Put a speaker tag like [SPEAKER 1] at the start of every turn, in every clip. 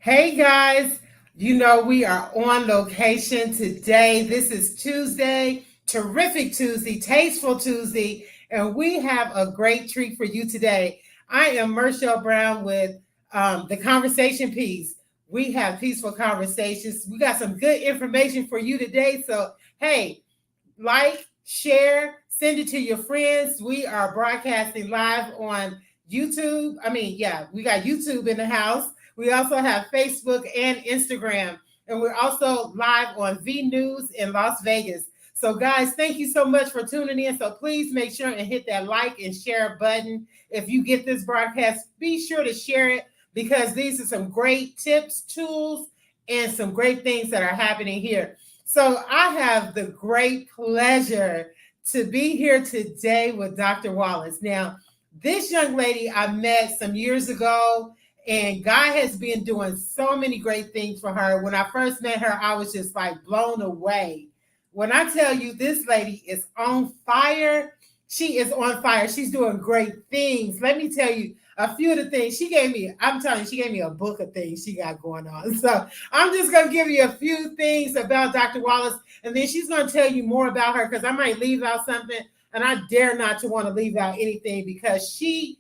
[SPEAKER 1] Hey guys, we are on location today. This is Tuesday, terrific Tuesday, tasteful Tuesday, and we have a great treat for you today. I am Marshall Brown with the conversation piece. We have peaceful conversations. We got some good information for you today. So, hey, like, share, send it to your friends. We are broadcasting live on YouTube. We got YouTube in the house. We also have Facebook and Instagram. And we're also live on V News in Las Vegas. So, guys, thank you so much for tuning in. So, please make sure and hit that like and share button. If you get this broadcast, be sure to share it because these are some great tips, tools, and some great things that are happening here. So I have the great pleasure to be here today with Dr. Wallace. Now, this young lady I met some years ago, and God has been doing so many great things for her. When I first met her, I was just like blown away. When I tell you this lady is on fire, she is on fire. She's doing great things. Let me tell you a few of the things she gave me. I'm telling you, she gave me a book of things she got going on. So I'm just going to give you a few things about Dr. Wallace, and then she's going to tell you more about her because I might leave out something, and I dare not to want to leave out anything because she's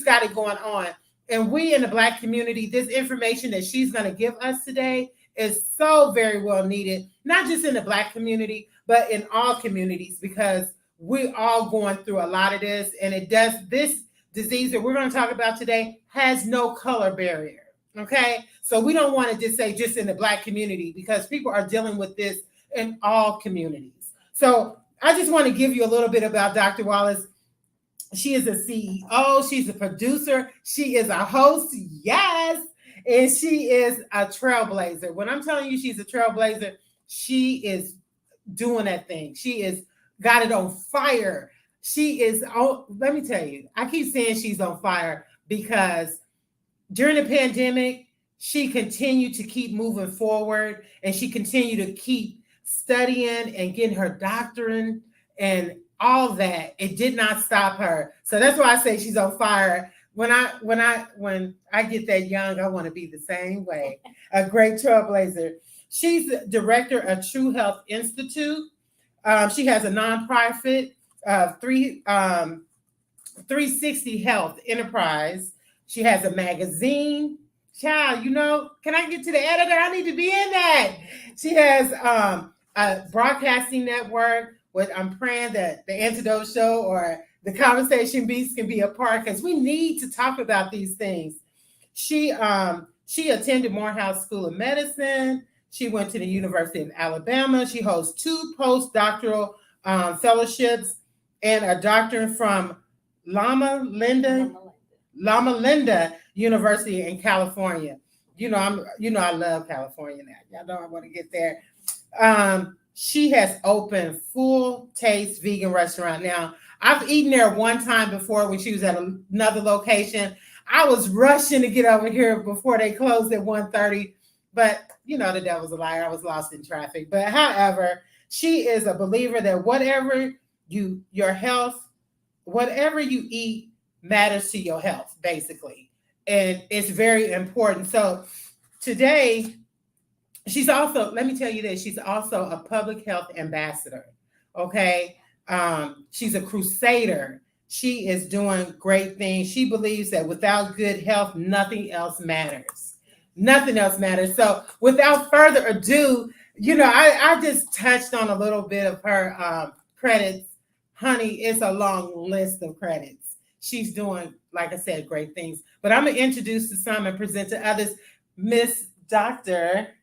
[SPEAKER 1] got it going on. And we in the Black community, this information that she's going to give us today is so very well needed, not just in the Black community, but in all communities because we're all going through a lot of this, and this disease that we're going to talk about today has no color barrier. Okay. So we don't want to just say just in the Black community because people are dealing with this in all communities. So I just want to give you a little bit about Dr. Wallace. She is a CEO. She's a producer. She is a host. Yes. And she is a trailblazer. When I'm telling you she's a trailblazer, she is doing that thing. She is got it on fire. She is, let me tell you, I keep saying she's on fire because during the pandemic, she continued to keep moving forward and she continued to keep studying and getting her doctorate and all that. It did not stop her. So that's why I say she's on fire. When I get that young, I want to be the same way. A great trailblazer. She's the director of True Health Institute. She has a nonprofit, 360 Health Enterprise. She has a magazine. Child, can I get to the editor? I need to be in that. She has a broadcasting network. I'm praying that the Antidote Show or the Conversation Beast can be a part because we need to talk about these things. She attended Morehouse School of Medicine. She went to the University of Alabama. She holds 2 post-doctoral fellowships and a doctorate from Loma Linda University in California. I love California now. Y'all know I want to get there. She has opened Full Taste Vegan Restaurant. Now, I've eaten there one time before when she was at another location. I was rushing to get over here before they closed at 1:30. But, the devil's a liar. I was lost in traffic. But however, she is a believer that whatever you eat matters to your health, basically. And it's very important. So today, she's also a public health ambassador. Okay. She's a crusader. She is doing great things. She believes that without good health, nothing else matters. Nothing else matters. So without further ado, I just touched on a little bit of her credits. Honey, it's a long list of credits. She's doing, like I said, great things. But I'm going to introduce to some and present to others, Miss Dr.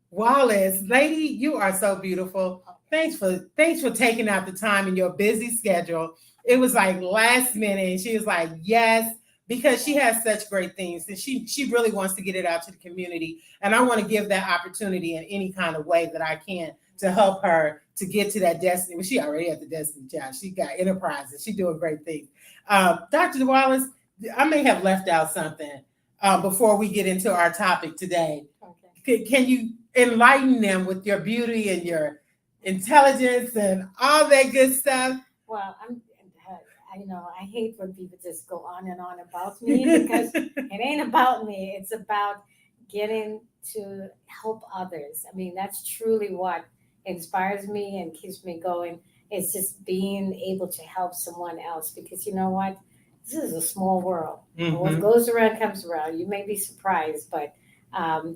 [SPEAKER 1] Wallace. Lady, you are so beautiful. Thanks for taking out the time in your busy schedule. It was like last minute. And she was like, yes, because she has such great things. And she really wants to get it out to the community. And I want to give that opportunity in any kind of way that I can to help her to get to that destiny. Well, she already has the destiny child. She got enterprises. She's doing great things. Dr. Wallace, I may have left out something before we get into our topic today. Okay. Can you enlighten them with your beauty and your intelligence and all that good stuff?
[SPEAKER 2] Well, I hate when people just go on and on about me because it ain't about me. It's about getting to help others. I mean, that's truly what inspires me and keeps me going. It's just being able to help someone else because you know what? This is a small world. And what
[SPEAKER 1] Mhm.
[SPEAKER 2] goes around comes around. You may be surprised, but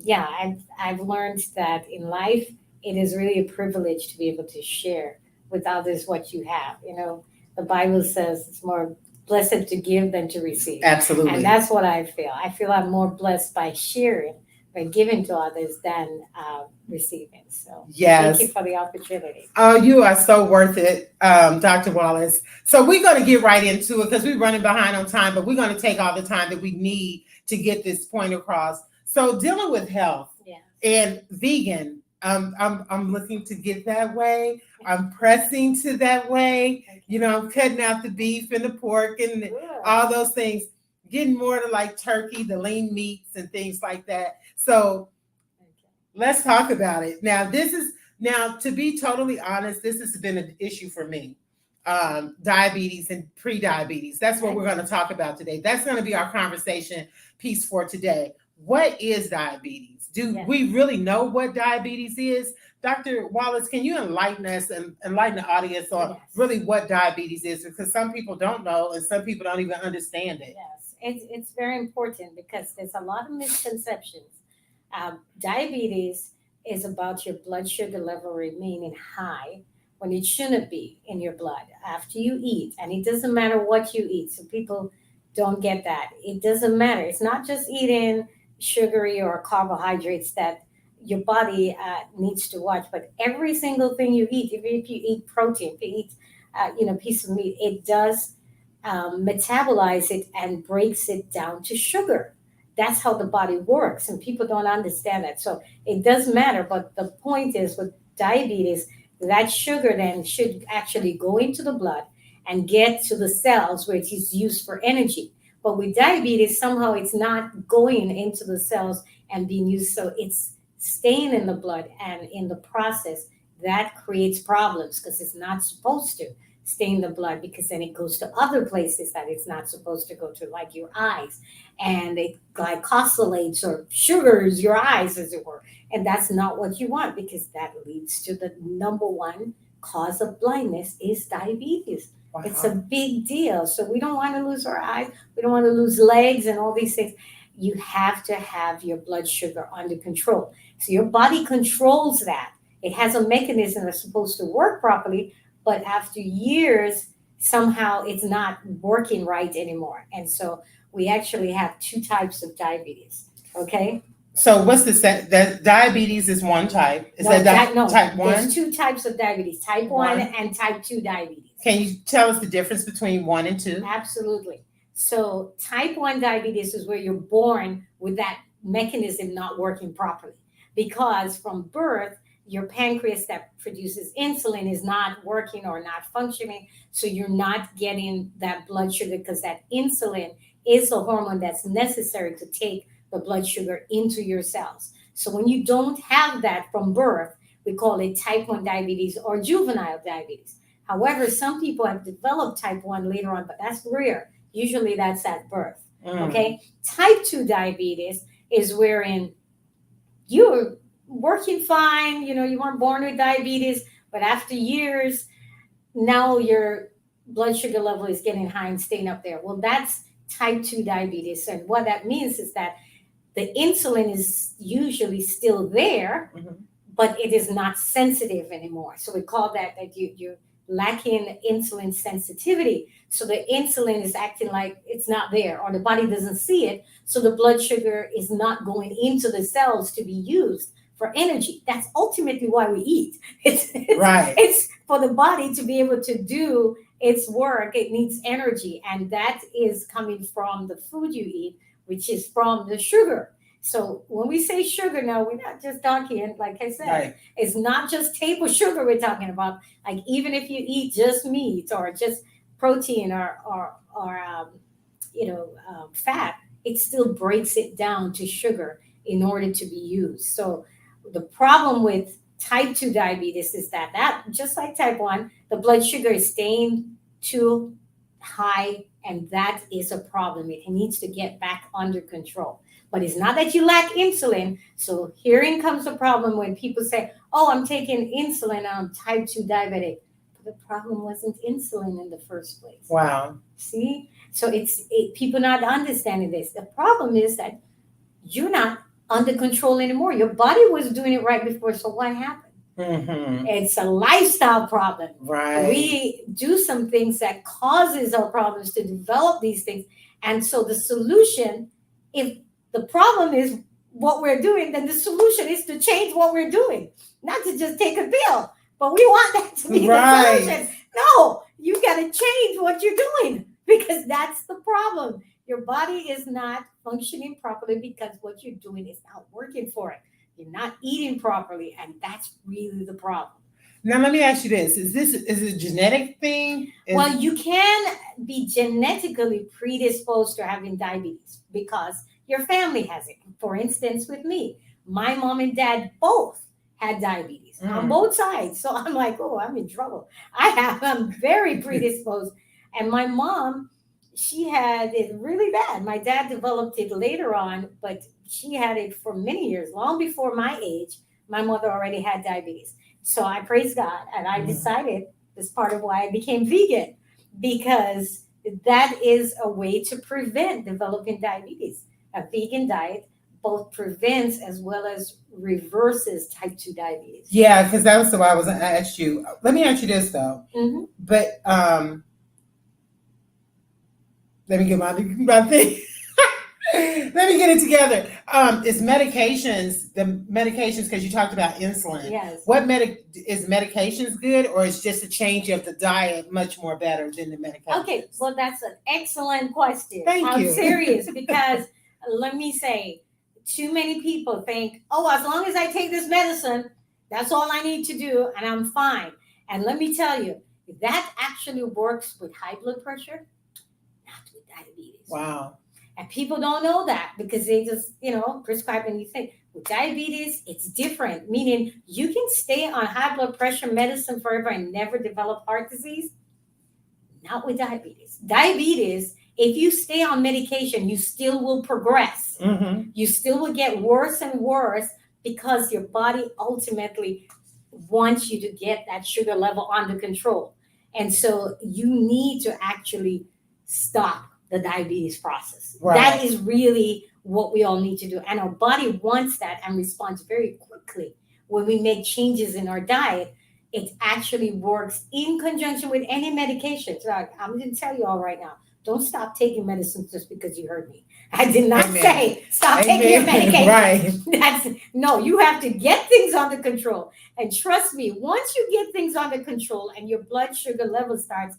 [SPEAKER 2] yeah, I've learned that in life, it is really a privilege to be able to share with others what you have. You know, the Bible says it's more blessed to give than to receive.
[SPEAKER 1] Absolutely.
[SPEAKER 2] And that's what I feel. I feel I'm more blessed by sharing, by giving to others than receiving. So
[SPEAKER 1] Yes.
[SPEAKER 2] thank you for the opportunity.
[SPEAKER 1] Oh, you are so worth it, Dr. Wallace. So we're going to get right into it because we're running behind on time, but we're going to take all the time that we need to get this point across. So dealing with health
[SPEAKER 2] Yeah.
[SPEAKER 1] and vegan, I'm looking to get that way. I'm pressing to that way.
[SPEAKER 2] Okay.
[SPEAKER 1] You know, I'm cutting out the beef and the pork and
[SPEAKER 2] Good.
[SPEAKER 1] all those things, getting more to like turkey, the lean meats and things like that. So
[SPEAKER 2] Okay.
[SPEAKER 1] let's talk about it. Now, to be totally honest, this has been an issue for me. Diabetes and pre-diabetes. That's what we're going to talk about today. That's going to be our conversation piece for today. What is diabetes? Do
[SPEAKER 2] Yes.
[SPEAKER 1] we really know what diabetes is? Dr. Wallace, can you enlighten us and enlighten the audience on
[SPEAKER 2] Yes.
[SPEAKER 1] really what diabetes is? Because some people don't know and some people don't even understand it.
[SPEAKER 2] Yes, it's very important because there's a lot of misconceptions. Diabetes is about your blood sugar level remaining high when it shouldn't be in your blood after you eat. And it doesn't matter what you eat. So people don't get that. It doesn't matter. It's not just eating sugary or carbohydrates that your body needs to watch, but every single thing you eat, even if you eat protein, if you eat, piece of meat, it does metabolize it and breaks it down to sugar. That's how the body works, and people don't understand that. So it does matter, but the point is with diabetes, that sugar then should actually go into the blood and get to the cells where it is used for energy. But with diabetes, somehow it's not going into the cells and being used, so it's staying in the blood, and in the process, that creates problems because it's not supposed to stay in the blood because then it goes to other places that it's not supposed to go to, like your eyes, and it glycosylates or sugars your eyes, as it were. And that's not what you want because that leads to the number one cause of blindness is diabetes.
[SPEAKER 1] Wow.
[SPEAKER 2] It's a big deal. So we don't want to lose our eyes. We don't want to lose legs and all these things. You have to have your blood sugar under control. So your body controls that. It has a mechanism that's supposed to work properly, but after years, somehow it's not working right anymore. And so we actually have two types of diabetes. Okay?
[SPEAKER 1] So what's the diabetes is one type. Is
[SPEAKER 2] No,
[SPEAKER 1] that
[SPEAKER 2] no,
[SPEAKER 1] type 1?
[SPEAKER 2] there's two types of diabetes, type 1
[SPEAKER 1] One.
[SPEAKER 2] and type 2 diabetes.
[SPEAKER 1] Can you tell us the difference between 1 and 2?
[SPEAKER 2] Absolutely. So type 1 diabetes is where you're born with that mechanism not working properly because from birth, your pancreas that produces insulin is not working or not functioning. So you're not getting that blood sugar because that insulin is a hormone that's necessary to take the blood sugar into your cells. So when you don't have that from birth, we call it type 1 diabetes or juvenile diabetes. However, some people have developed type 1 later on, but that's rare. Usually that's at birth. Okay. Type 2 diabetes is wherein you're working fine, you weren't born with diabetes, but after years, now your blood sugar level is getting high and staying up there. Well, that's type 2 diabetes. And what that means is that the insulin is usually still there, but it is not sensitive anymore. So we call that you're lacking insulin sensitivity. So the insulin is acting like it's not there, or the body doesn't see it. So the blood sugar is not going into the cells to be used for energy. That's ultimately why we eat. It's for the body to be able to do its work. It needs energy, and that is coming from the food you eat, which is from the sugar. So when we say sugar now, we're not just talking, like I said, it's not just table sugar we're talking about. Like even if you eat just meat or just protein or fat, it still breaks it down to sugar in order to be used. So the problem with type 2 diabetes is that just like type 1, the blood sugar is staying too high, and that is a problem. It needs to get back under control. But it's not that you lack insulin. So herein comes the problem when people say, oh, I'm taking insulin and I'm type 2 diabetic. But the problem wasn't insulin in the first place.
[SPEAKER 1] Wow.
[SPEAKER 2] See? So people not understanding this. The problem is that you're not under control anymore. Your body was doing it right before. So what happened?
[SPEAKER 1] Mm-hmm.
[SPEAKER 2] It's a lifestyle problem.
[SPEAKER 1] Right.
[SPEAKER 2] We do some things that causes our problems to develop these things. And so the solution, if the problem is what we're doing, then the solution is to change what we're doing, not to just take a pill. But we want that to be the solution. No, you got to change what you're doing, because that's the problem. Your body is not functioning properly because what you're doing is not working for it. You're not eating properly, and that's really the problem.
[SPEAKER 1] Now, let me ask you this. Is it a genetic thing?
[SPEAKER 2] Well, you can be genetically predisposed to having diabetes because your family has it. For instance, with me, my mom and dad both had diabetes on both sides. So I'm like, oh, I'm in trouble. I'm very predisposed. And my mom, she had it really bad. My dad developed it later on, but she had it for many years, long before my age. My mother already had diabetes. So I praise God, and I decided, this part of why I became vegan, because that is a way to prevent developing diabetes. A vegan diet both prevents as well as reverses type 2 diabetes.
[SPEAKER 1] Yeah, because that was the why I was going to ask you. Let me ask you this, though.
[SPEAKER 2] Mm-hmm.
[SPEAKER 1] But let me get my thing. Let me get it together. Is the medications, because you talked about insulin.
[SPEAKER 2] Yes.
[SPEAKER 1] Is medications good, or is just a change of the diet much more better than the medications?
[SPEAKER 2] Okay, well, that's an excellent question.
[SPEAKER 1] Thank you.
[SPEAKER 2] I'm serious, because let me say, too many people think, oh, as long as I take this medicine, that's all I need to do, and I'm fine. And let me tell you, that actually works with high blood pressure, not with diabetes.
[SPEAKER 1] Wow.
[SPEAKER 2] And people don't know that because they just, prescribe anything. With diabetes, it's different, meaning you can stay on high blood pressure medicine forever and never develop heart disease. Not with diabetes. Diabetes, if you stay on medication, you still will progress.
[SPEAKER 1] Mm-hmm.
[SPEAKER 2] You still will get worse and worse because your body ultimately wants you to get that sugar level under control. And so you need to actually stop the diabetes process.
[SPEAKER 1] Right.
[SPEAKER 2] That is really what we all need to do. And our body wants that and responds very quickly. When we make changes in our diet, it actually works in conjunction with any medications. Right? I'm going to tell you all right now, don't stop taking medicines just because you heard me. I did not say stop taking your medication.
[SPEAKER 1] Right.
[SPEAKER 2] No, you have to get things under control. And trust me, once you get things under control and your blood sugar level starts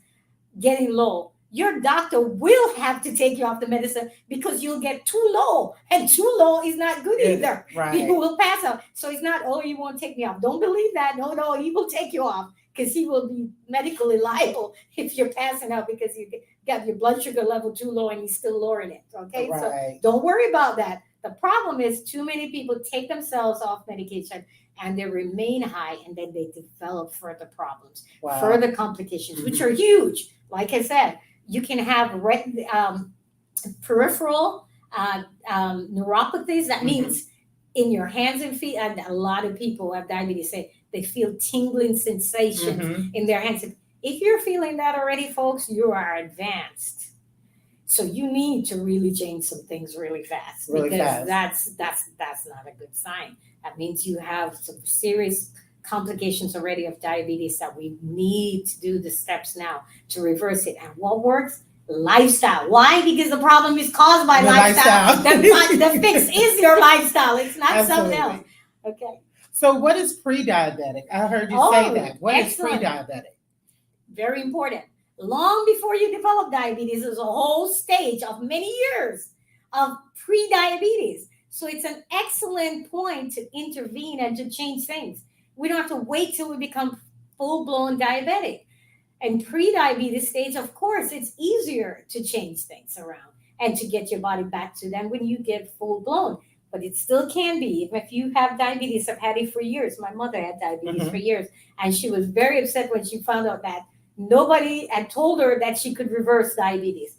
[SPEAKER 2] getting low, your doctor will have to take you off the medicine because you'll get too low. And too low is not good either.
[SPEAKER 1] Right.
[SPEAKER 2] You will pass out. So it's not, oh, you won't take me off. Don't believe that. No, he will take you off because he will be medically liable if you're passing out because you got your blood sugar level too low and he's still lowering it. Okay.
[SPEAKER 1] Right.
[SPEAKER 2] So don't worry about that. The problem is too many people take themselves off medication and they remain high, and then they develop further problems, further complications, which are huge. Like I said, you can have peripheral neuropathies. That means in your hands and feet. And a lot of people who have diabetes say they feel tingling sensations in their hands. If you're feeling that already, folks, you are advanced. So you need to really change some things really fast, because that's not a good sign. That means you have some serious complications already of diabetes that we need to do the steps now to reverse it. And what works? Lifestyle. Why? Because the problem is caused by lifestyle. The fix is your lifestyle. It's not something else. Okay.
[SPEAKER 1] So what is pre-diabetic? I heard you say that. What is pre-diabetic?
[SPEAKER 2] Very important. Long before you develop diabetes, there's a whole stage of many years of pre-diabetes. So it's an excellent point to intervene and to change things. We don't have to wait till we become full-blown diabetic. And pre-diabetes stage, of course, it's easier to change things around and to get your body back to them when you get full-blown. But it still can be. If you have diabetes, I've had it for years. My mother had diabetes for years. And she was very upset when she found out that nobody had told her that she could reverse diabetes.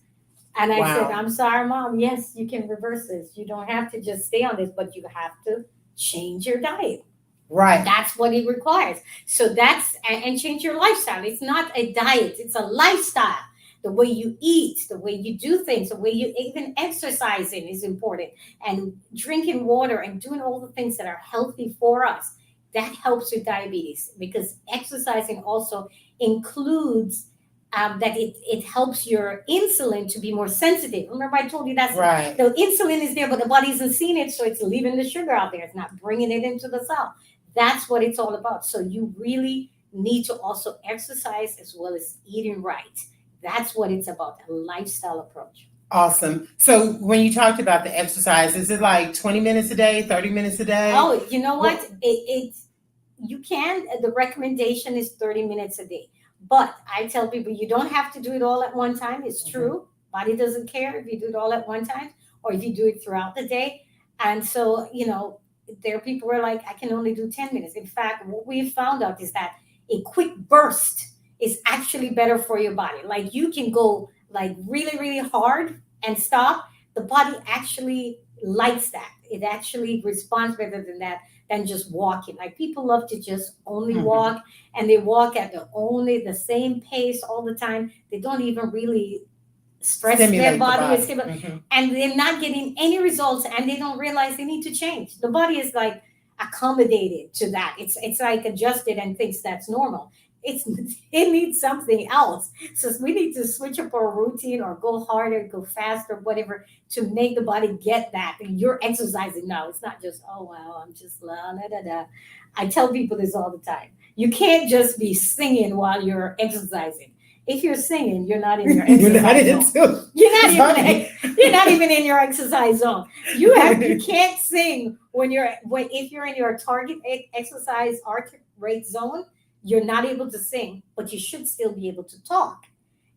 [SPEAKER 2] And I said,
[SPEAKER 1] Wow.
[SPEAKER 2] I'm sorry, Mom. Yes, you can reverse this. You don't have to just stay on this, but you have to change your diet.
[SPEAKER 1] Right.
[SPEAKER 2] That's what it requires. So and change your lifestyle. It's not a diet, it's a lifestyle. The way you eat, the way you do things, the way you even exercising is important. And drinking water and doing all the things that are healthy for us, that helps with diabetes, because exercising also includes that it helps your insulin to be more sensitive. Remember, I told you that's
[SPEAKER 1] Right.
[SPEAKER 2] the insulin is there, but the body isn't seeing it, so it's leaving the sugar out there. It's not bringing it into the cell. That's what it's all about. So you really need to also exercise as well as eating right. That's what it's about, a lifestyle approach.
[SPEAKER 1] Awesome. So when you talked about the exercise, is it like 20 minutes a day, 30 minutes a day?
[SPEAKER 2] Oh, you know what? The recommendation is 30 minutes a day. But I tell people you don't have to do it all at one time. It's true. Body doesn't care if you do it all at one time or if you do it throughout the day. And so, there are people who are like, I can only do 10 minutes. In fact, what we've found out is that a quick burst is actually better for your body. Like you can go like really, really hard and stop. The body actually likes that. It actually responds better than just walking. Like people love to just only walk, and they walk at the same pace all the time. They don't even really stress their body. And they're not getting any results, and they don't realize they need to change. The body is like accommodated to that. It's like adjusted and thinks that's normal. It needs something else. So we need to switch up our routine or go harder, go faster, whatever, to make the body get that. And you're exercising now. It's not just, oh, well, I'm just la da da da. I tell people this all the time. You can't just be singing while you're exercising. If you're singing, you're not in your exercise zone. You're not even in your exercise zone. You can't sing if you're in your target exercise heart rate zone. You're not able to sing, but you should still be able to talk.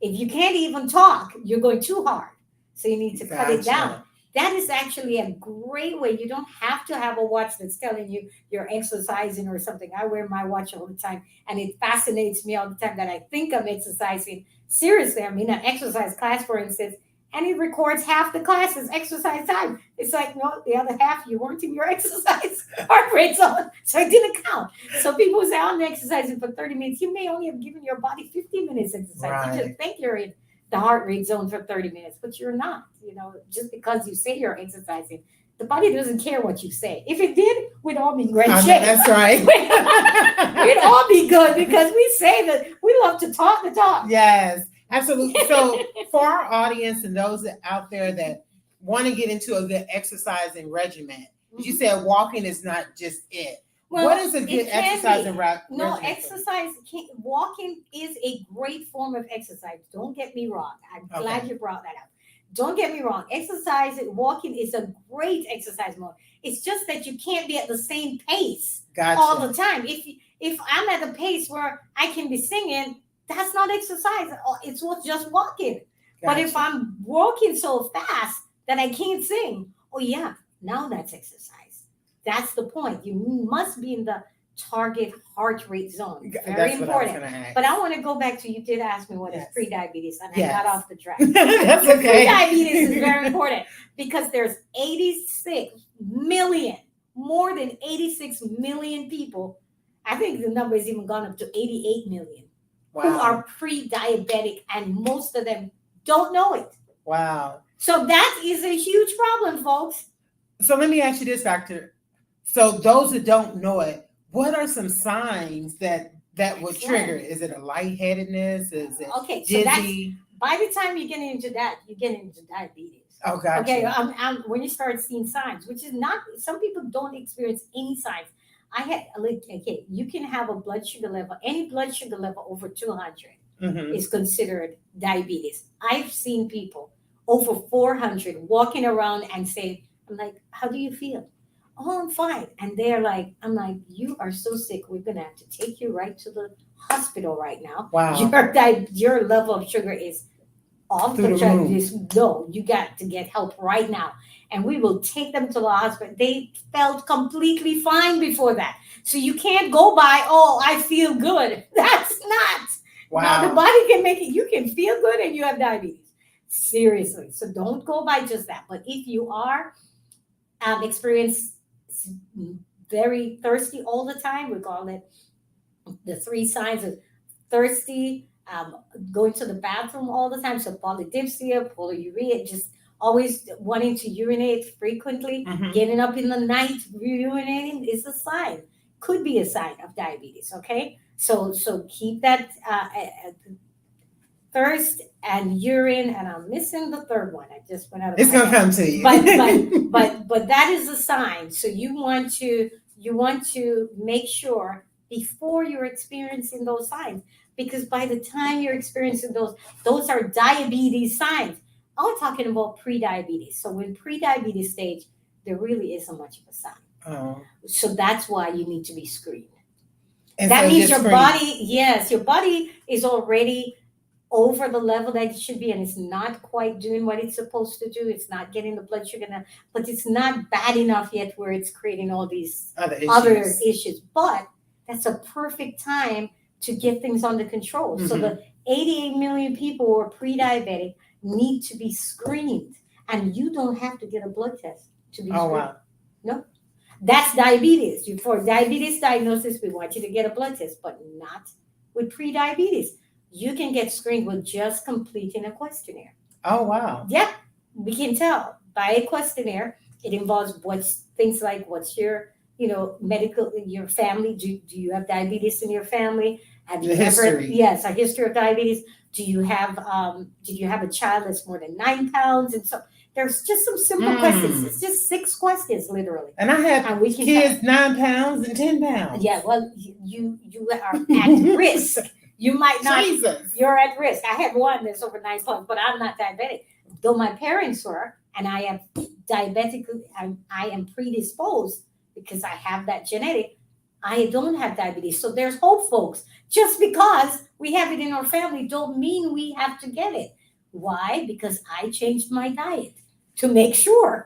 [SPEAKER 2] If you can't even talk, you're going too hard. So you need to cut it down. That is actually a great way. You don't have to have a watch that's telling you you're exercising or something. I wear my watch all the time, and it fascinates me all the time that I think I'm exercising. Seriously, I'm in an exercise class, for instance, and it records half the class as exercise time. It's like, no, the other half, you weren't in your exercise heart rate zone, so it didn't count. So people say, I'm exercising for 30 minutes. You may only have given your body 15 minutes exercise. Right. You just think you're in the heart rate zone for 30 minutes, but you're not. Just because you say you're exercising, the body doesn't care what you say. If it did, we'd all be in great shape.
[SPEAKER 1] That's right.
[SPEAKER 2] We'd all be good because we say that we love to talk the talk.
[SPEAKER 1] Yes. Absolutely. So for our audience and those out there that want to get into a good exercising regimen, you said walking is not just it. Well, what is a good exercise regimen?
[SPEAKER 2] No, walking is a great form of exercise. Don't get me wrong. I'm glad you brought that up. Don't get me wrong. Walking is a great exercise mode. It's just that you can't be at the same pace all the time. If I'm at a pace where I can be singing, that's not exercise. It's just walking. But if I'm walking so fast that I can't sing, now that's exercise. That's the point. You must be in the target heart rate zone. Very important. But I want to go back to, you did ask me what is prediabetes, and I got off the track.
[SPEAKER 1] That's okay.
[SPEAKER 2] Prediabetes is very important because there's more than 86 million people. I think the number has even gone up to 88 million who are pre-diabetic, and most of them don't know it.
[SPEAKER 1] Wow.
[SPEAKER 2] So that is a huge problem, folks.
[SPEAKER 1] So let me ask you this, Doctor. So those that don't know it, what are some signs that would trigger? Is it a lightheadedness? Is it dizzy?
[SPEAKER 2] By the time you get into that, you get into diabetes.
[SPEAKER 1] Oh, gotcha.
[SPEAKER 2] Okay, when you start seeing signs, which is not, some people don't experience any signs. You can have a blood sugar level, any blood sugar level over 200 is considered diabetes. I've seen people over 400 walking around and saying, I'm like, how do you feel? Oh, I'm fine. And they're like, I'm like, you are so sick. We're going to have to take you right to the hospital right now.
[SPEAKER 1] Wow.
[SPEAKER 2] Your level of sugar is off the chart. No, you got to get help right now. And we will take them to the hospital. They felt completely fine before that. So you can't go by, oh, I feel good. That's not.
[SPEAKER 1] Wow.
[SPEAKER 2] Now, the body can make it. You can feel good and you have diabetes. Seriously. So don't go by just that. But if you are experience very thirsty all the time, we call it the 3 signs of thirsty, going to the bathroom all the time. So polydipsia, polyuria, just always wanting to urinate frequently,
[SPEAKER 1] Mhm.
[SPEAKER 2] getting up in the night, urinating is a sign. Could be a sign of diabetes. Okay, so keep that thirst and urine, and I'm missing the third one. I just went out of
[SPEAKER 1] It's
[SPEAKER 2] my
[SPEAKER 1] gonna
[SPEAKER 2] head.
[SPEAKER 1] come to you.
[SPEAKER 2] But that is a sign. So you want to make sure before you're experiencing those signs, because by the time you're experiencing those are diabetes signs. I'm talking about pre-diabetes. So when pre-diabetes stage, there really isn't much of a sign.
[SPEAKER 1] Oh.
[SPEAKER 2] So that's why you need to be screened.
[SPEAKER 1] And
[SPEAKER 2] That
[SPEAKER 1] so
[SPEAKER 2] means
[SPEAKER 1] just
[SPEAKER 2] your
[SPEAKER 1] screen.
[SPEAKER 2] body, yes, your body is already over the level that it should be, and it's not quite doing what it's supposed to do. It's not getting the blood sugar now, but it's not bad enough yet where it's creating all these other issues. But that's a perfect time to get things under control. So the 88 million people who are pre-diabetic need to be screened, and you don't have to get a blood test to be screened.
[SPEAKER 1] Wow.
[SPEAKER 2] No. That's diabetes. For diabetes diagnosis, we want you to get a blood test, but not with pre-diabetes. You can get screened with just completing a questionnaire.
[SPEAKER 1] Oh, wow.
[SPEAKER 2] Yep, we can tell by a questionnaire. It involves things like what's your, medical, your family. Do you have diabetes in your family? Have you
[SPEAKER 1] history.
[SPEAKER 2] Yes, a history of diabetes. Did you have a child that's more than 9 pounds? And so there's just some simple questions. It's just 6 questions, literally.
[SPEAKER 1] And I have kids 9 pounds and 10 pounds.
[SPEAKER 2] Yeah, well, you are at risk. You might not.
[SPEAKER 1] Jesus.
[SPEAKER 2] You're at risk. I had one that's over 9 pounds, but I'm not diabetic. Though my parents were, and I am diabetic, I am predisposed because I have that genetic. I don't have diabetes. So there's hope, folks. Just because we have it in our family don't mean we have to get it. Why? Because I changed my diet to make sure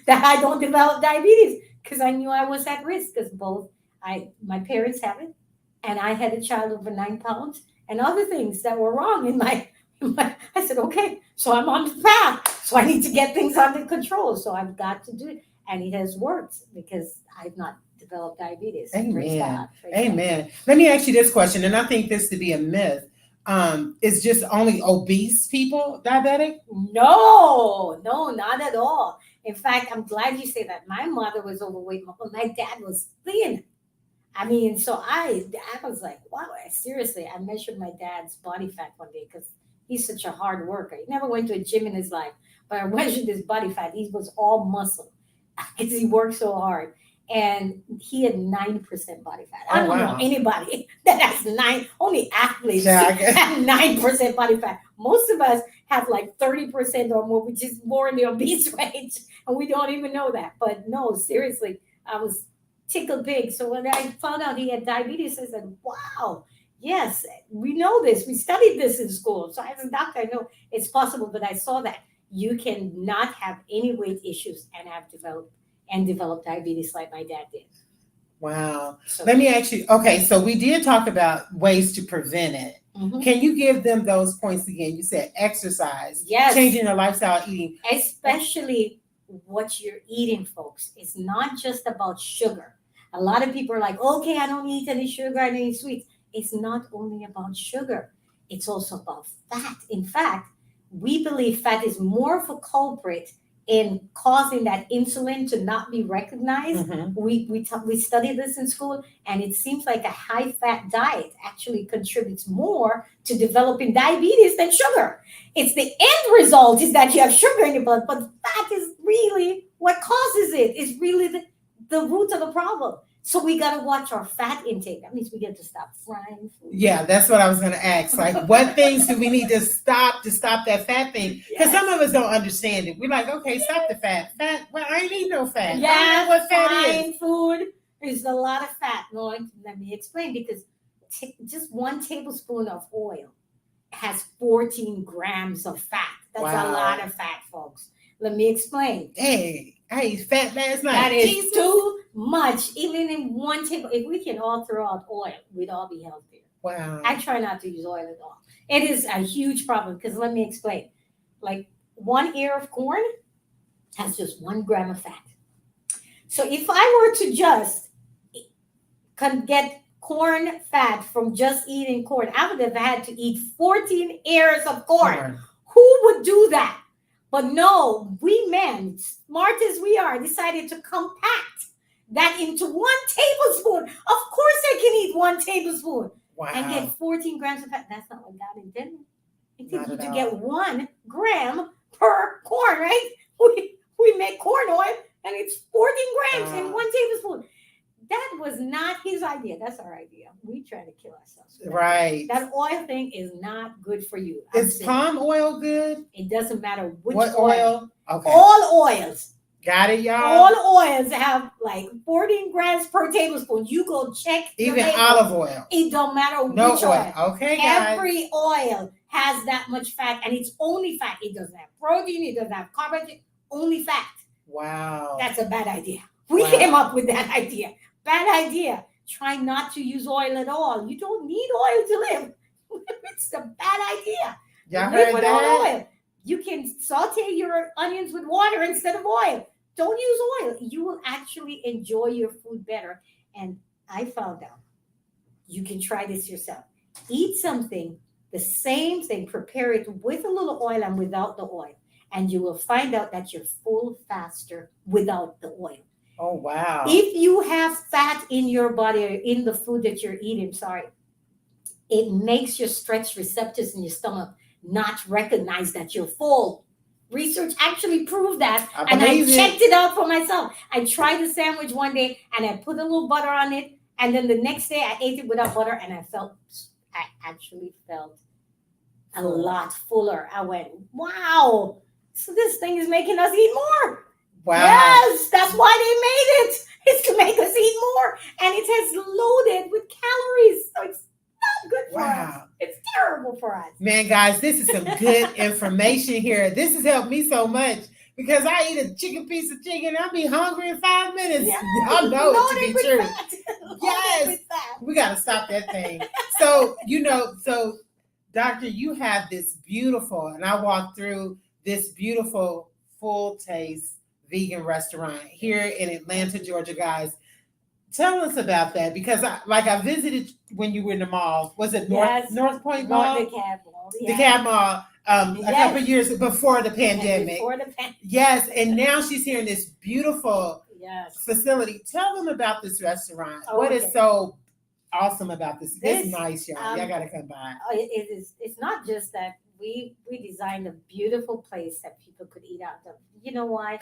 [SPEAKER 2] that I don't develop diabetes, because I knew I was at risk, because my parents have it, and I had a child over 9 pounds and other things that were wrong in my I said, okay, so I'm on the path. So I need to get things under control. So I've got to do it. And it has worked because I've not developed diabetes.
[SPEAKER 1] Amen. Amen. Let me ask you this question, and I think this to be a myth. Is just only obese people diabetic?
[SPEAKER 2] No, not at all. In fact, I'm glad you say that. My mother was overweight. My dad was thin. I mean, so I was like, wow, seriously. I measured my dad's body fat one day because he's such a hard worker. He never went to a gym in his life, but I measured his body fat. He was all muscle because he worked so hard. And he had 9% body fat. I don't know anybody that has only athletes have 9% body fat. Most of us have like 30% or more, which is more in the obese range. And we don't even know that. But no, seriously, I was tickled pink. So when I found out he had diabetes, I said, wow, yes, we know this. We studied this in school. So as a doctor, I know it's possible, but I saw that you can not have any weight issues and develop diabetes like my dad did.
[SPEAKER 1] Wow. So, let me ask you, okay, so we did talk about ways to prevent it. Mm-hmm. Can you give them those points again? You said exercise, yes, changing their lifestyle, eating.
[SPEAKER 2] Especially what you're eating, folks. It's not just about sugar. A lot of people are like, okay, I don't eat any sugar, I don't eat sweets. It's not only about sugar. It's also about fat. In fact, we believe fat is more of a culprit in causing that insulin to not be recognized. Mm-hmm. We studied this in school, and it seems like a high-fat diet actually contributes more to developing diabetes than sugar. It's the end result is that you have sugar in your blood, but fat is really what causes it, is really the root of the problem. So we got to watch our fat intake. That means we get to stop frying food.
[SPEAKER 1] Yeah, that's what I was going to ask. Like, what things do we need to stop that fat thing? Because some of us don't understand it. We're like, okay, stop the fat. Well, I ain't eating no fat.
[SPEAKER 2] Yeah,
[SPEAKER 1] I don't know what fat is.
[SPEAKER 2] Food is a lot of fat. No, let me explain. Because just 1 tablespoon of oil has 14 grams of fat. That's a lot of fat, folks. Let me explain.
[SPEAKER 1] Hey, I ate fat last night.
[SPEAKER 2] That is too much. Even in 1 table, if we can all throw out oil, we'd all be healthier.
[SPEAKER 1] Wow.
[SPEAKER 2] I try not to use oil at all. It is a huge problem because let me explain. like 1 ear of corn has just 1 gram of fat. So if I were to just get corn fat from just eating corn, I would have had to eat 14 ears of corn. Who would do that? But no, we men, smart as we are, decided to compact that into 1 tablespoon. Of course I can eat 1 tablespoon and get 14 grams of fat. That's not what God intended. He intended you to get 1 gram per corn, right? We make corn oil and it's 14 grams in 1 tablespoon. That was not his idea. That's our idea. We try to kill ourselves.
[SPEAKER 1] Right.
[SPEAKER 2] That oil thing is not good for you.
[SPEAKER 1] Is palm oil good?
[SPEAKER 2] It doesn't matter
[SPEAKER 1] what oil. Okay.
[SPEAKER 2] All oils.
[SPEAKER 1] Got it, y'all.
[SPEAKER 2] All oils have like 14 grams per tablespoon. You go check.
[SPEAKER 1] Even olive oil.
[SPEAKER 2] It don't matter
[SPEAKER 1] no
[SPEAKER 2] which oil.
[SPEAKER 1] Okay, guys.
[SPEAKER 2] Every oil has that much fat, and it's only fat. It doesn't have protein. It doesn't have carbohydrate. Only fat.
[SPEAKER 1] Wow.
[SPEAKER 2] That's a bad idea. We came up with that idea. Bad idea. Try not to use oil at all. You don't need oil to live. It's a bad idea.
[SPEAKER 1] Y'all
[SPEAKER 2] live
[SPEAKER 1] heard
[SPEAKER 2] without
[SPEAKER 1] that?
[SPEAKER 2] oil. You can saute your onions with water instead of oil. Don't use oil. You will actually enjoy your food better. And I found out you can try this yourself. Eat something, the same thing, prepare it with a little oil and without the oil. And you will find out that you're full faster without the oil.
[SPEAKER 1] Oh, wow.
[SPEAKER 2] If you have fat in your body or in the food that you're eating, it makes your stretch receptors in your stomach not recognize that you're full. Research actually proved that. And I checked it out for myself. I tried the sandwich one day and I put a little butter on it. And then the next day I ate it without butter and I actually felt a lot fuller. I went, wow. So this thing is making us eat more.
[SPEAKER 1] Wow.
[SPEAKER 2] Yes, that's why they made it. It's to make us eat more. And it has loaded with calories. So it's not good for us. It's terrible for us.
[SPEAKER 1] Man, guys, this is some good information here. This has helped me so much because I eat a piece of chicken. I'll be hungry in 5 minutes.
[SPEAKER 2] Yeah.
[SPEAKER 1] Y'all know it to be true. Yes. We got to stop that thing. So, Doctor, you have this beautiful, and I walked through this beautiful full taste vegan restaurant here in Atlanta, Georgia, guys. Tell us about that because I visited when you were in the mall. Was it North Point Mall?
[SPEAKER 2] The Cab Mall.
[SPEAKER 1] The Cab Mall. A couple of years before the pandemic. Yes, and now she's here in this beautiful facility. Tell them about this restaurant. What is so awesome about this? It's nice, y'all. Y'all gotta come by.
[SPEAKER 2] It is. It's not just that we designed a beautiful place that people could eat out of. You know why?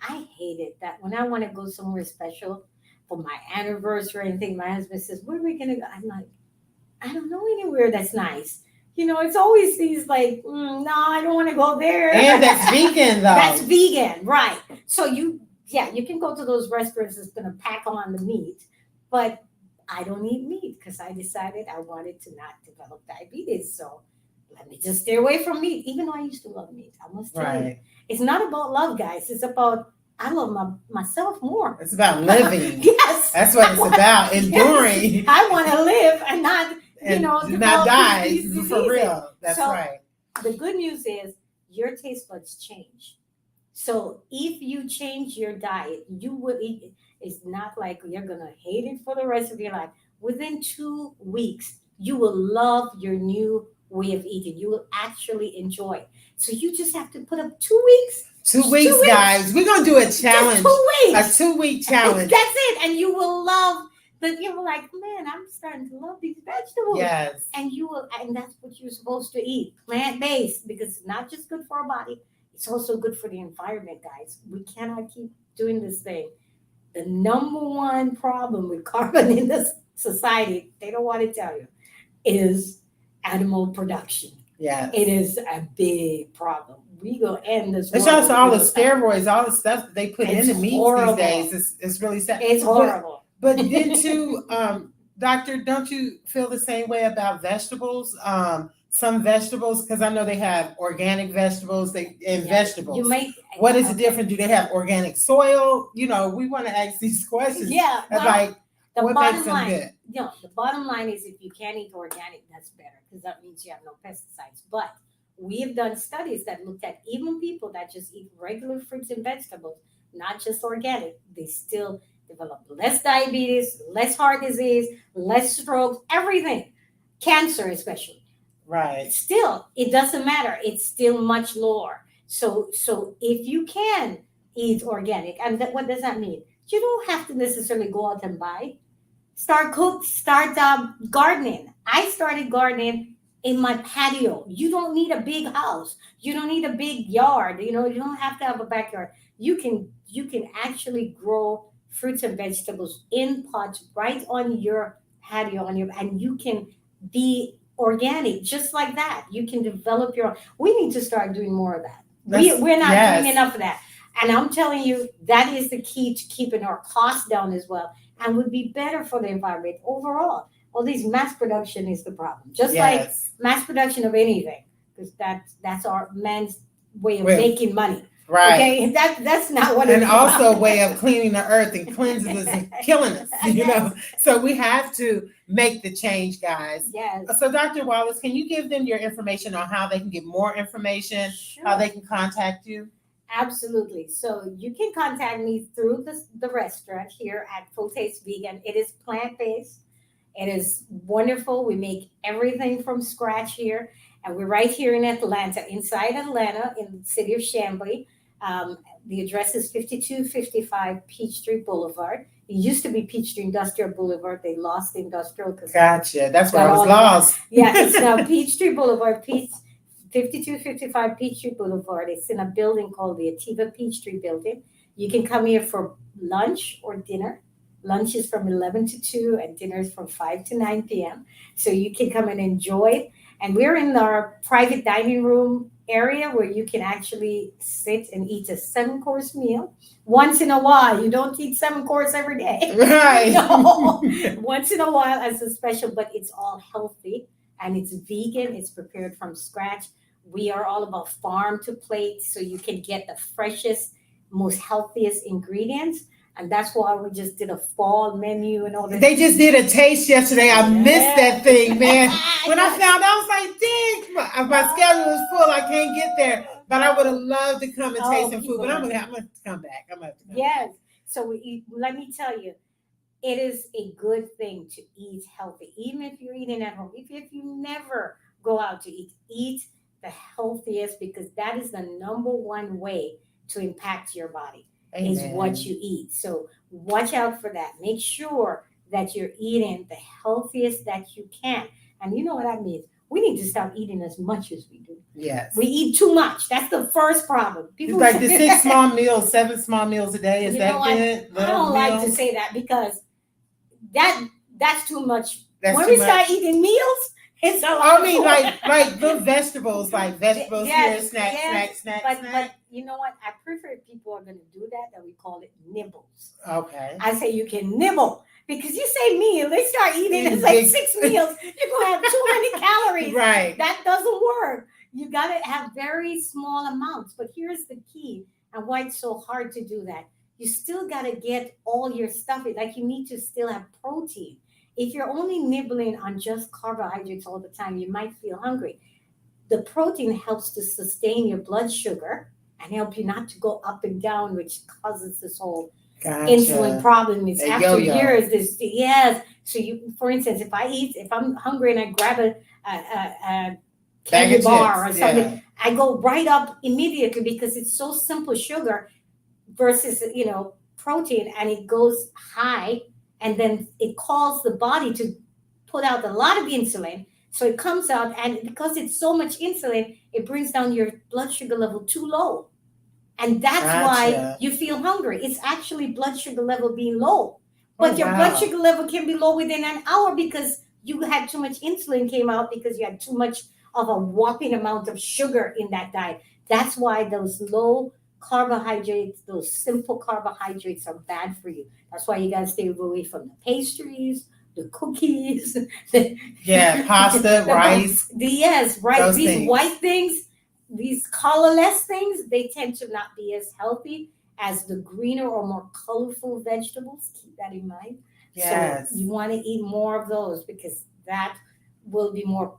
[SPEAKER 2] I hate it that when I want to go somewhere special for my anniversary or anything, my husband says, "Where are we gonna go?" I'm like, I don't know anywhere that's nice. It's always these like, no, I don't want to go there.
[SPEAKER 1] And that's vegan, though.
[SPEAKER 2] That's vegan, right? So you can go to those restaurants that's gonna pack on the meat, but I don't eat meat because I decided I wanted to not develop diabetes. So let me just stay away from meat, even though I used to love meat. I must tell you, it's not about love, guys. It's about I love myself more.
[SPEAKER 1] It's about living.
[SPEAKER 2] Yes,
[SPEAKER 1] that's what it's about. Enduring.
[SPEAKER 2] Yes. I want to live and not,
[SPEAKER 1] not die for real. That's right.
[SPEAKER 2] The good news is your taste buds change. So if you change your diet, you will eat. It's not like you're gonna hate it for the rest of your life. Within 2 weeks, you will love your new way of eating. You will actually enjoy it. So you just have to put up 2 weeks.
[SPEAKER 1] 2 weeks, guys. We're gonna do a challenge.
[SPEAKER 2] Just 2 weeks.
[SPEAKER 1] A 2-week challenge.
[SPEAKER 2] That's it. And you will love that. You're like, man, I'm starting to love these vegetables.
[SPEAKER 1] Yes.
[SPEAKER 2] And and that's what you're supposed to eat. Plant-based, because it's not just good for our body, it's also good for the environment, guys. We cannot keep doing this thing. The number one problem with carbon in this society, they don't want to tell you, is animal production.
[SPEAKER 1] Yeah,
[SPEAKER 2] it is a big problem. We go end this.
[SPEAKER 1] It's also all the steroids, all the stuff that they put in the meat these days. It's really sad.
[SPEAKER 2] It's horrible.
[SPEAKER 1] But then too, Doctor, don't you feel the same way about vegetables? Some vegetables, because I know they have organic vegetables. Vegetables. What is the difference? Do they have organic soil? We want to ask these questions.
[SPEAKER 2] Yeah,
[SPEAKER 1] what makes them good?
[SPEAKER 2] The bottom line is if you can't eat organic, that's better because that means you have no pesticides. But we have done studies that looked at even people that just eat regular fruits and vegetables, not just organic, they still develop less diabetes, less heart disease, less strokes, everything, cancer especially.
[SPEAKER 1] Right.
[SPEAKER 2] Still, it doesn't matter. It's still much lower. So if you can eat organic, and what does that mean? You don't have to necessarily go out and buy. Start gardening. I started gardening in my patio. You don't need a big house. You don't need a big yard. You know, you don't have to have a backyard. You can actually grow fruits and vegetables in pots right on your patio and you can be organic just like that. You can develop your. We need to start doing more of that. We're not doing enough of that. And I'm telling you, that is the key to keeping our costs down as well, and would be better for the environment overall. All these mass production is the problem, just like mass production of anything, because that's our man's way of making money.
[SPEAKER 1] Right.
[SPEAKER 2] Okay, that's not what.
[SPEAKER 1] And also a way of cleaning the earth and cleansing us and killing us. You know, so we have to make the change, guys.
[SPEAKER 2] Yes.
[SPEAKER 1] So, Dr. Wallace, can you give them your information on how they can get more information,
[SPEAKER 2] Sure.
[SPEAKER 1] how they can contact you?
[SPEAKER 2] Absolutely. So you can contact me through the restaurant here at Full Taste Vegan. It is plant-based. It is wonderful. We make everything from scratch here. And we're right here in Atlanta, inside Atlanta, in the city of Chambly. The address is 5255 Peachtree Boulevard. It used to be Peachtree Industrial Boulevard. They lost the industrial.
[SPEAKER 1] Gotcha. That's where I was lost.
[SPEAKER 2] Yeah, it's now Peachtree Boulevard, 5255 Peachtree Boulevard. It's in a building called the Ativa Peachtree Building. You can come here for lunch or dinner. Lunch is from 11 to 2 and dinner is from 5 to 9 p.m. So you can come and enjoy it. And we're in our private dining room area where you can actually sit and eat a 7-course meal once in a while. You don't eat 7 course every day.
[SPEAKER 1] Right.
[SPEAKER 2] No. Once in a while as a special, but it's all healthy and it's vegan. It's prepared from scratch. We are all about farm to plate, so you can get the freshest, most healthiest ingredients. And that's why we just did a fall menu and all that.
[SPEAKER 1] They just did a taste yesterday. I missed that thing, man. When I found out, I was like, dang, my schedule is full. I can't get there. But I would have loved to come and taste some food. But I'm going to have to come back. I'm going to have to come
[SPEAKER 2] back. So let me tell you, it is a good thing to eat healthy. Even if you're eating at home, if you never go out to eat the healthiest, because that is the number one way to impact your body. Amen. Is what you eat. So watch out for that. Make sure that you're eating the healthiest that you can. And you know what that means? We need to stop eating as much as we do.
[SPEAKER 1] Yes.
[SPEAKER 2] We eat too much. That's the first problem.
[SPEAKER 1] People it's like the 6 small meals, 7 small meals a day. Is that good?
[SPEAKER 2] I don't like to say that because that's too much.
[SPEAKER 1] That's
[SPEAKER 2] when
[SPEAKER 1] too
[SPEAKER 2] we
[SPEAKER 1] much.
[SPEAKER 2] Start eating meals, it's a lot.
[SPEAKER 1] I mean, like the vegetables,
[SPEAKER 2] yes,
[SPEAKER 1] here, snacks.
[SPEAKER 2] But you know what? I prefer if people are going to do that we call it nibbles.
[SPEAKER 1] Okay.
[SPEAKER 2] I say you can nibble because you say meal, they start eating. It's like 6 meals. You're going to have too many calories.
[SPEAKER 1] Right.
[SPEAKER 2] That doesn't work. You got to have very small amounts. But here's the key and why it's so hard to do that. You still got to get all your stuff. Like you need to still have protein. If you're only nibbling on just carbohydrates all the time, you might feel hungry. The protein helps to sustain your blood sugar and help you not to go up and down, which causes this whole insulin problem. It's after years. So you, for instance, if I'm hungry and I grab a candy bar or something, I go right up immediately because it's so simple sugar versus protein, and it goes high. And then it calls the body to put out a lot of insulin. So it comes out, and because it's so much insulin, it brings down your blood sugar level too low. And that's why you feel hungry. It's actually blood sugar level being low. But your blood sugar level can be low within an hour because you had too much insulin came out because you had too much of a whopping amount of sugar in that diet. That's why those low carbohydrates, those simple carbohydrates are bad for you. That's why you got to stay away from the pastries, the cookies,
[SPEAKER 1] pasta, rice.
[SPEAKER 2] These things. White things, these colorless things, they tend to not be as healthy as the greener or more colorful vegetables. Keep that in mind.
[SPEAKER 1] Yes.
[SPEAKER 2] So you want to eat more of those because that will be more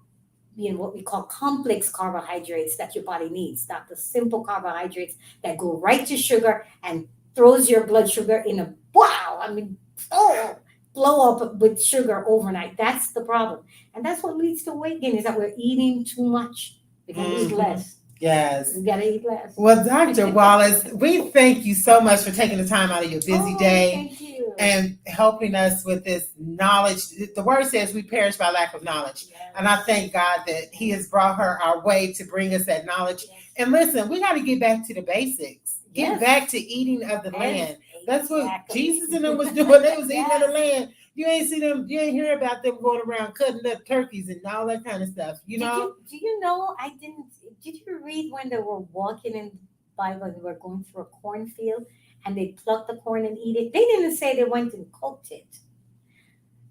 [SPEAKER 2] what we call complex carbohydrates that your body needs, not the simple carbohydrates that go right to sugar and throws your blood sugar in a wow. I mean, oh, blow up with sugar overnight. That's the problem. And that's what leads to weight gain is that we're eating too much. We can eat less.
[SPEAKER 1] Yes.
[SPEAKER 2] We gotta eat less.
[SPEAKER 1] Well, Dr. Wallace, we thank you so much for taking the time out of your busy day
[SPEAKER 2] Thank you.
[SPEAKER 1] and helping us with this knowledge. The word says we perish by lack of knowledge.
[SPEAKER 2] Yes.
[SPEAKER 1] And I thank God that He has brought her our way to bring us that knowledge.
[SPEAKER 2] Yes.
[SPEAKER 1] And listen, we got to get back to the basics. Get
[SPEAKER 2] Yes.
[SPEAKER 1] back to eating of the
[SPEAKER 2] Yes.
[SPEAKER 1] land. That's what
[SPEAKER 2] Exactly.
[SPEAKER 1] Jesus and them was doing. They was eating of the
[SPEAKER 2] Yes.
[SPEAKER 1] land. You ain't see them. You ain't hear about them going around cutting up turkeys and all that kind of stuff. You know.
[SPEAKER 2] Do you know? I didn't. Did you read when they were walking in the Bible and they were going through a cornfield and they plucked the corn and eat it? They didn't say they went and cooked it.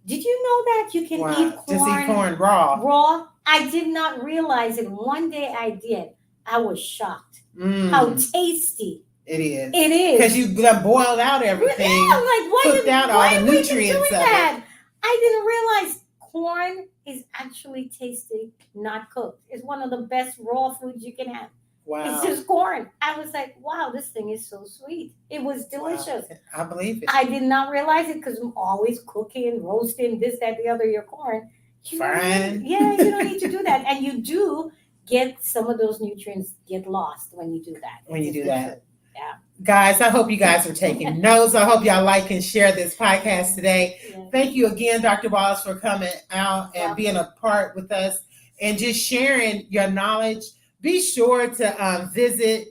[SPEAKER 2] Did you know that you can eat corn?
[SPEAKER 1] Just eat corn raw.
[SPEAKER 2] Raw. I did not realize it. One day I did. I was shocked. How tasty
[SPEAKER 1] it is.
[SPEAKER 2] it is.
[SPEAKER 1] Because you done boiled out everything.
[SPEAKER 2] Yeah, I'm like,
[SPEAKER 1] cooked out all the nutrients of it.
[SPEAKER 2] I didn't realize corn is actually tasty, not cooked. It's one of the best raw foods you can have.
[SPEAKER 1] Wow.
[SPEAKER 2] It's just corn. I was like, wow, this thing is so sweet. It was delicious.
[SPEAKER 1] Wow. I believe it.
[SPEAKER 2] I did not realize it because I'm always cooking, roasting, this, that, the other, your corn.
[SPEAKER 1] Fine.
[SPEAKER 2] Yeah, you don't need to do that. And you do get some of those nutrients get lost when you do that.
[SPEAKER 1] When you do that.
[SPEAKER 2] Yeah.
[SPEAKER 1] Guys, I hope you guys are taking notes. I hope y'all like and share this podcast today.
[SPEAKER 2] Yeah.
[SPEAKER 1] Thank you again, Dr. Wallace, for coming out and being a part with us and just sharing your knowledge. Be sure to visit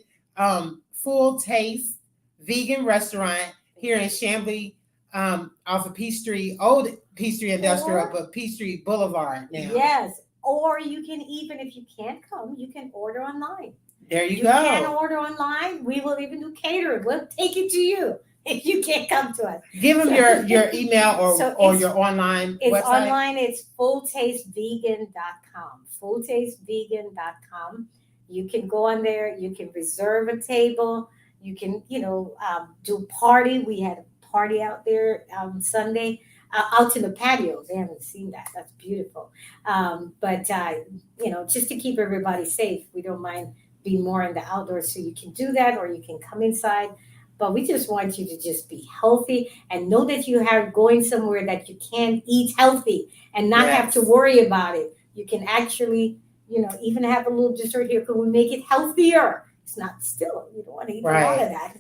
[SPEAKER 1] Full Taste Vegan Restaurant here in Chamblee off of Peachtree, old Peachtree Industrial, but Peachtree Boulevard now.
[SPEAKER 2] Yes. Or you can even, if you can't come, you can order online.
[SPEAKER 1] There you
[SPEAKER 2] You
[SPEAKER 1] go.
[SPEAKER 2] can order online. We will even do catering. We'll take it to you if you can't come to us.
[SPEAKER 1] Give them your email or your online
[SPEAKER 2] It's
[SPEAKER 1] website.
[SPEAKER 2] online. It's fulltastevegan.com. Fulltastevegan.com. You can go on there. You can reserve a table. You can, do party. We had a party out there on Sunday. Out to the patio. They haven't seen that. That's beautiful. But just to keep everybody safe, we don't mind being more in the outdoors. So you can do that or you can come inside. But we just want you to just be healthy and know that you are going somewhere that you can eat healthy and not have to worry about it. You can actually, even have a little dessert here. Could we make it healthier? It's not still, you don't want to eat a lot of that.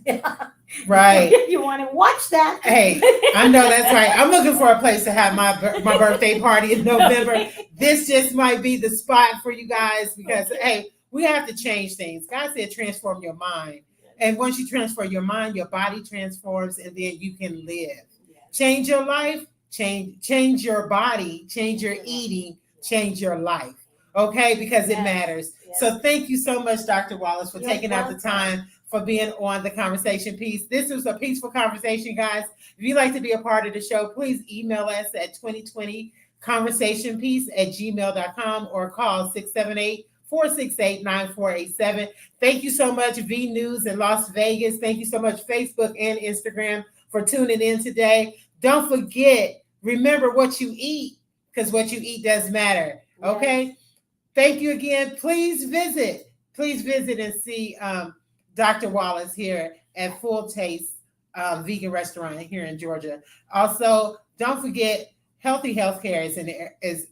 [SPEAKER 1] Right.
[SPEAKER 2] You want to watch that.
[SPEAKER 1] Hey, I know that's right. I'm looking for a place to have my birthday party in November. This just might be the spot for you guys because, hey, we have to change things. God said transform your mind. And once you transform your mind, your body transforms and then you can live. Change your life, change your body, change your eating, change your life. Okay, because it matters. So thank you so much, Dr. Wallace, for taking out the time for being on the conversation piece. This was a peaceful conversation, guys. If you'd like to be a part of the show, please email us at 2020conversationpiece@gmail.com or call 678-468-9487. Thank you so much, V News in Las Vegas. Thank you so much, Facebook and Instagram, for tuning in today. Don't forget, remember what you eat, because what you eat does matter. Okay? Yes. Thank you again. Please visit and see Dr. Wallace here at Full Taste Vegan Restaurant here in Georgia. Also, don't forget, healthy healthcare is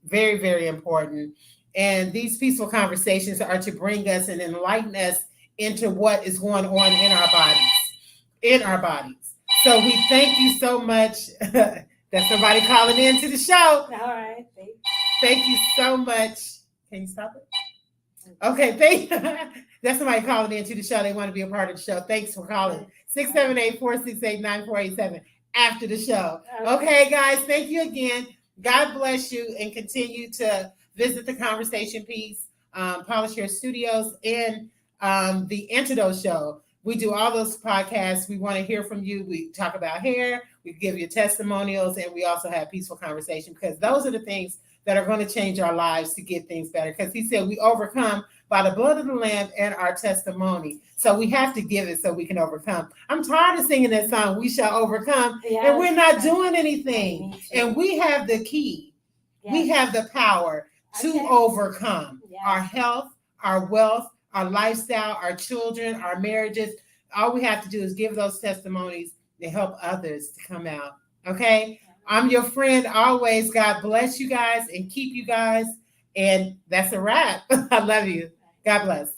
[SPEAKER 1] very, very important. And these peaceful conversations are to bring us and enlighten us into what is going on in our bodies. So we thank you so much. That's somebody calling in to the show.
[SPEAKER 2] All right.
[SPEAKER 1] Thank you so much. Can you stop it? Okay, that's somebody calling in to the show. They want to be a part of the show. Thanks for calling. 678-468-9487 after the show. Okay, guys, thank you again. God bless you and continue to visit the conversation piece, Polish Hair Studios, and the Antidote Show. We do all those podcasts. We want to hear from you. We talk about hair. We give you testimonials, and we also have peaceful conversation because those are the things that are going to change our lives to get things better. Because he said we overcome by the blood of the Lamb and our testimony. So we have to give it so we can overcome. I'm tired of singing that song, We Shall Overcome, and we're not doing anything. And we have the key. We have the power to
[SPEAKER 2] Okay.
[SPEAKER 1] overcome
[SPEAKER 2] Yes.
[SPEAKER 1] our health, our wealth, our lifestyle, our children, our marriages. All we have to do is give those testimonies to help others to come out. Okay? I'm your friend always. God bless you guys and keep you guys. And that's a wrap. I love you. God bless.